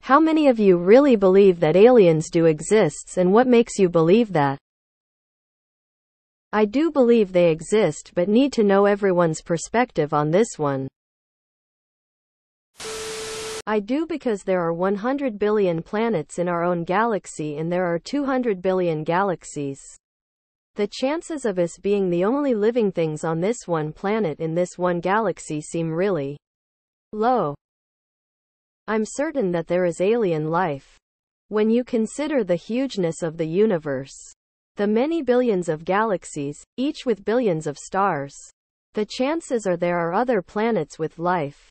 How many of you really believe that aliens do exist, and what makes you believe that? I do believe they exist, but need to know everyone's perspective on this one. I do because there are 100 billion planets in our own galaxy and there are 200 billion galaxies. The chances of us being the only living things on this one planet in this one galaxy seem really low. I'm certain that there is alien life. When you consider the hugeness of the universe, the many billions of galaxies, each with billions of stars, the chances are there are other planets with life.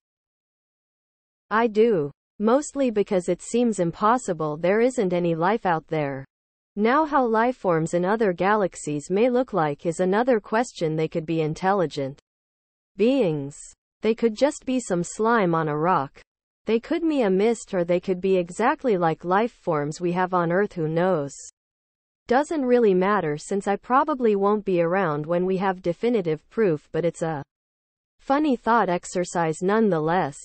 I do. Mostly because it seems impossible there isn't any life out there. Now, how life forms in other galaxies may look like is another question. They could be intelligent beings. They could just be some slime on a rock. They could be a mist, or they could be exactly like life forms we have on Earth. Who knows? Doesn't really matter, since I probably won't be around when we have definitive proof, but it's a funny thought exercise nonetheless.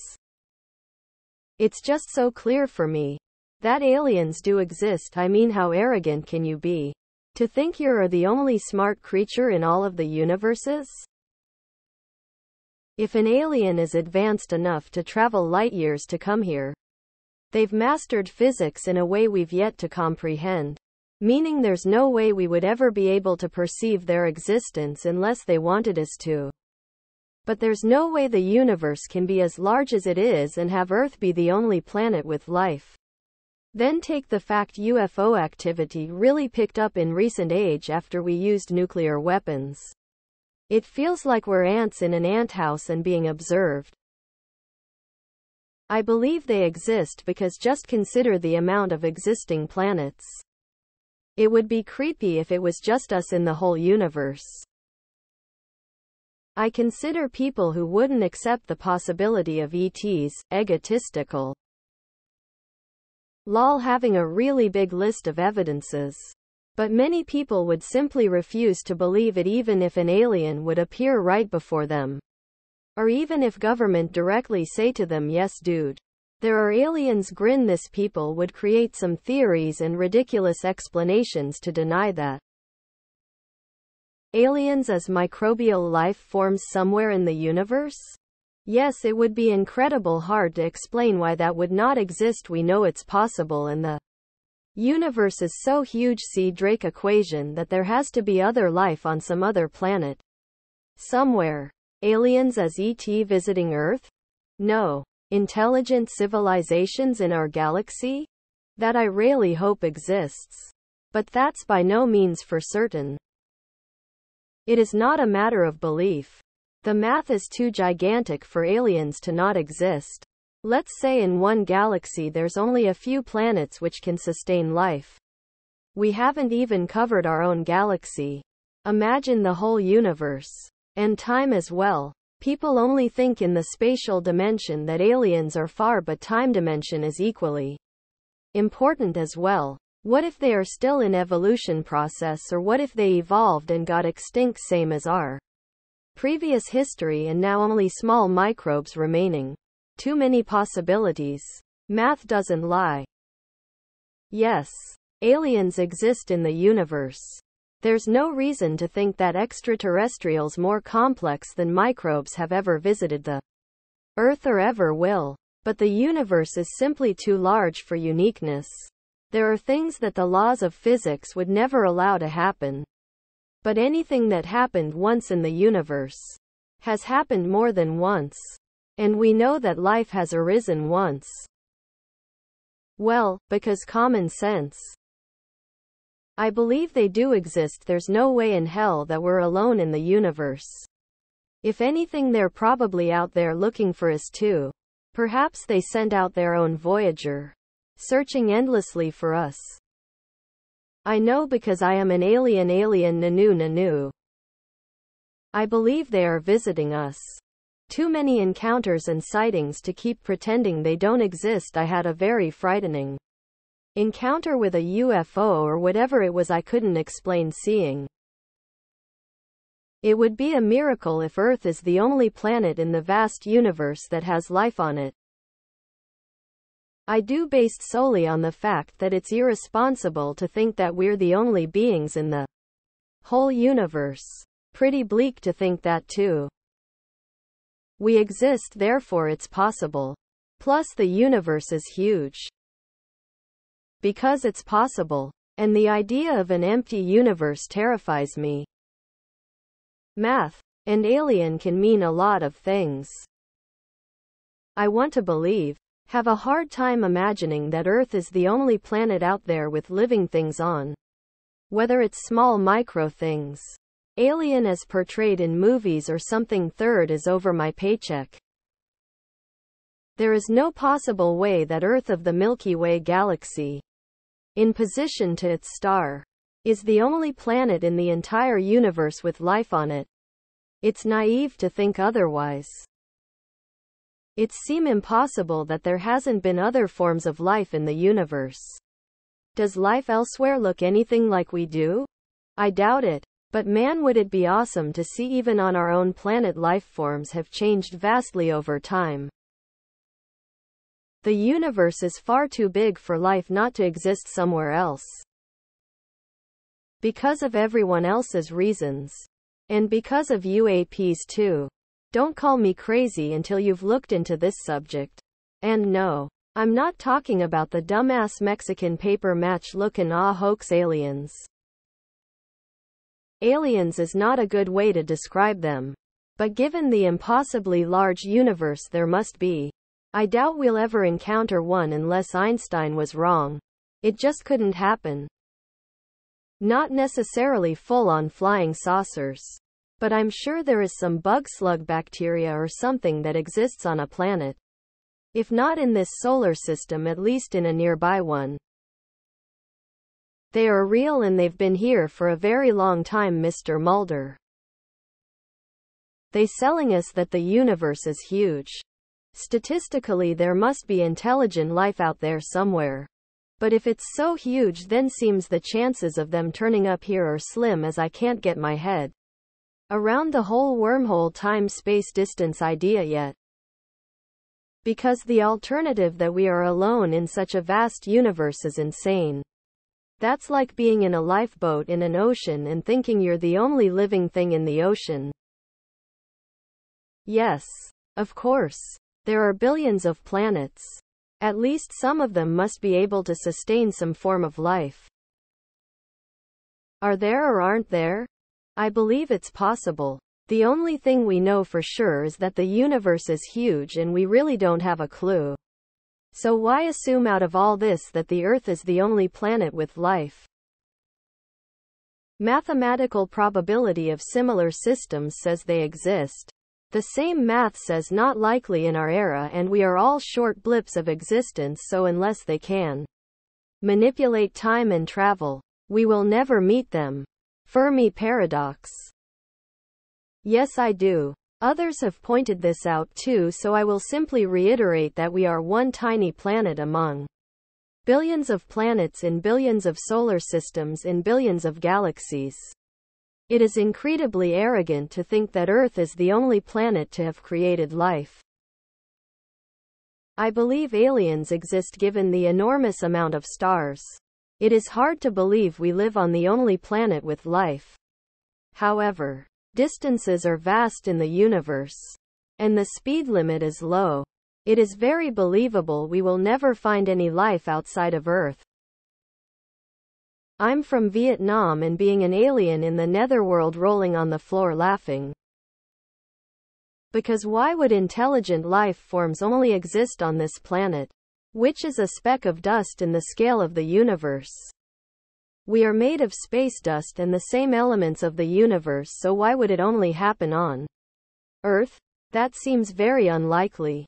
It's just so clear for me that aliens do exist. I mean, how arrogant can you be to think you're the only smart creature in all of the universes? If an alien is advanced enough to travel light years to come here, they've mastered physics in a way we've yet to comprehend. Meaning there's no way we would ever be able to perceive their existence unless they wanted us to. But there's no way the universe can be as large as it is and have Earth be the only planet with life. Then take the fact UFO activity really picked up in recent age after we used nuclear weapons. It feels like we're ants in an anthouse and being observed. I believe they exist because just consider the amount of existing planets. It would be creepy if it was just us in the whole universe. I consider people who wouldn't accept the possibility of ETs egotistical. Lol, having a really big list of evidences. But many people would simply refuse to believe it, even if an alien would appear right before them. Or even if government directly say to them, yes dude, there are aliens. Grin. This people would create some theories and ridiculous explanations to deny that. Aliens as microbial life forms somewhere in the universe? Yes, it would be incredible hard to explain why that would not exist. We know it's possible, and the universe is so huge, see Drake equation, that there has to be other life on some other planet somewhere. Aliens as ET visiting Earth? No. Intelligent civilizations in our galaxy? That I really hope exists. But that's by no means for certain. It is not a matter of belief. The math is too gigantic for aliens to not exist. Let's say in one galaxy there's only a few planets which can sustain life. We haven't even covered our own galaxy. Imagine the whole universe. And time as well. People only think in the spatial dimension that aliens are far, but time dimension is equally important as well. What if they are still in evolution process, or what if they evolved and got extinct same as our previous history and now only small microbes remaining? Too many possibilities. Math doesn't lie. Yes, aliens exist in the universe. There's no reason to think that extraterrestrials more complex than microbes have ever visited the Earth or ever will. But the universe is simply too large for uniqueness. There are things that the laws of physics would never allow to happen. But anything that happened once in the universe has happened more than once. And we know that life has arisen once. Well, because common sense. I believe they do exist. There's no way in hell that we're alone in the universe. If anything, they're probably out there looking for us too. Perhaps they sent out their own Voyager, searching endlessly for us. I know because I am an alien nanu nanu. I believe they are visiting us. Too many encounters and sightings to keep pretending they don't exist. I had a very frightening encounter with a UFO or whatever it was I couldn't explain seeing. It would be a miracle if Earth is the only planet in the vast universe that has life on it. I do, based solely on the fact that it's irresponsible to think that we're the only beings in the whole universe. Pretty bleak to think that too. We exist, therefore it's possible. Plus the universe is huge. Because it's possible. And the idea of an empty universe terrifies me. Math and alien can mean a lot of things. I want to believe. Have a hard time imagining that Earth is the only planet out there with living things on. Whether it's small micro things. Alien as portrayed in movies or something third is over my paycheck. There is no possible way that Earth of the Milky Way galaxy, in position to its star, is the only planet in the entire universe with life on it. It's naive to think otherwise. It seems impossible that there hasn't been other forms of life in the universe. Does life elsewhere look anything like we do? I doubt it. But man, would it be awesome to see even on our own planet life forms have changed vastly over time. The universe is far too big for life not to exist somewhere else. Because of everyone else's reasons. And because of UAPs too. Don't call me crazy until you've looked into this subject. And no, I'm not talking about the dumbass Mexican paper match looking hoax aliens. Aliens is not a good way to describe them. But given the impossibly large universe there must be, I doubt we'll ever encounter one unless Einstein was wrong. It just couldn't happen. Not necessarily full-on flying saucers. But I'm sure there is some bug-slug bacteria or something that exists on a planet. If not in this solar system, at least in a nearby one. They are real and they've been here for a very long time, Mr. Mulder. They selling us that the universe is huge. Statistically there must be intelligent life out there somewhere. But if it's so huge, then seems the chances of them turning up here are slim, as I can't get my head around the whole wormhole time-space distance idea yet. Because the alternative that we are alone in such a vast universe is insane. That's like being in a lifeboat in an ocean and thinking you're the only living thing in the ocean. Yes, of course. There are billions of planets. At least some of them must be able to sustain some form of life. Are there or aren't there? I believe it's possible. The only thing we know for sure is that the universe is huge and we really don't have a clue. So why assume out of all this that the Earth is the only planet with life? Mathematical probability of similar systems says they exist. The same math says not likely in our era, and we are all short blips of existence, so unless they can manipulate time and travel, we will never meet them. Fermi paradox. Yes, I do. Others have pointed this out too, so I will simply reiterate that we are one tiny planet among billions of planets in billions of solar systems in billions of galaxies. It is incredibly arrogant to think that Earth is the only planet to have created life. I believe aliens exist given the enormous amount of stars. It is hard to believe we live on the only planet with life. However, distances are vast in the universe. And the speed limit is low. It is very believable we will never find any life outside of Earth. I'm from Vietnam, and being an alien in the netherworld, rolling on the floor laughing. Because why would intelligent life forms only exist on this planet, which is a speck of dust in the scale of the universe? We are made of space dust and the same elements of the universe, so why would it only happen on Earth? That seems very unlikely.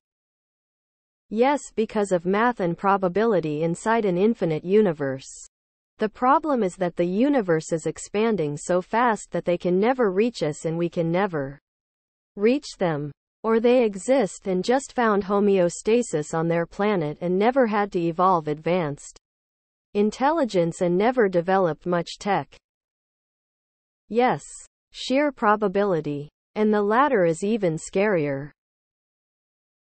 Yes, because of math and probability inside an infinite universe. The problem is that the universe is expanding so fast that they can never reach us and we can never reach them. Or they exist and just found homeostasis on their planet and never had to evolve advanced intelligence and never developed much tech. Yes, sheer probability. And the latter is even scarier.